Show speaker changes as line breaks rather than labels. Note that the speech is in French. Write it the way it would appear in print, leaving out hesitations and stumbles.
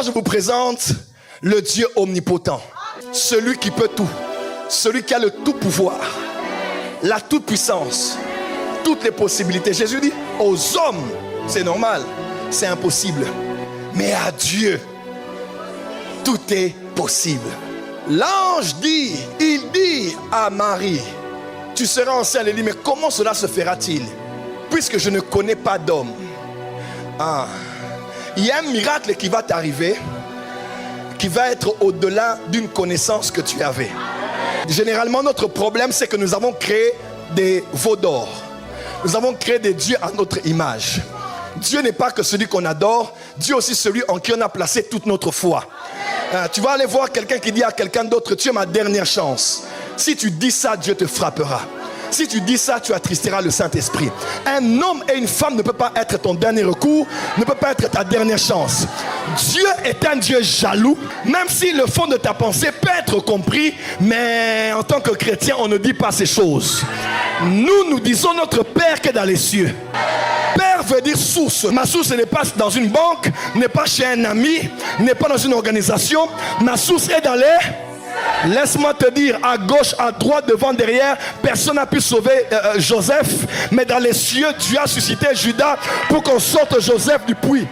Je vous présente le Dieu omnipotent, celui qui peut tout, celui qui a le tout pouvoir, la toute puissance, toutes les possibilités. Jésus dit, aux hommes, c'est normal, c'est impossible, mais à Dieu, tout est possible. L'ange dit, il dit à Marie, tu seras enceinte. Elle dit, mais comment cela se fera-t-il, puisque je ne connais pas d'homme? Il y a un miracle qui va t'arriver, qui va être au-delà d'une connaissance que tu avais. Généralement, notre problème, c'est que nous avons créé des veaux d'or. Nous avons créé des dieux à notre image. Dieu n'est pas que celui qu'on adore, Dieu est aussi celui en qui on a placé toute notre foi. Tu vas aller voir quelqu'un qui dit à quelqu'un d'autre, tu es ma dernière chance. Si tu dis ça, Dieu te frappera. Si tu dis ça, tu attristeras le Saint-Esprit. Un homme et une femme ne peut pas être ton dernier recours, ne peut pas être ta dernière chance. Dieu est un Dieu jaloux, même si le fond de ta pensée peut être compris, mais en tant que chrétien, on ne dit pas ces choses. Nous disons notre Père qui est dans les cieux. Père veut dire source. Ma source n'est pas dans une banque, n'est pas chez un ami, n'est pas dans une organisation. Ma source est dans les... Laisse-moi te dire, à gauche, à droite, devant, derrière, personne n'a pu sauver Joseph, mais dans les cieux, Dieu a suscité Judas pour qu'on sorte Joseph du puits.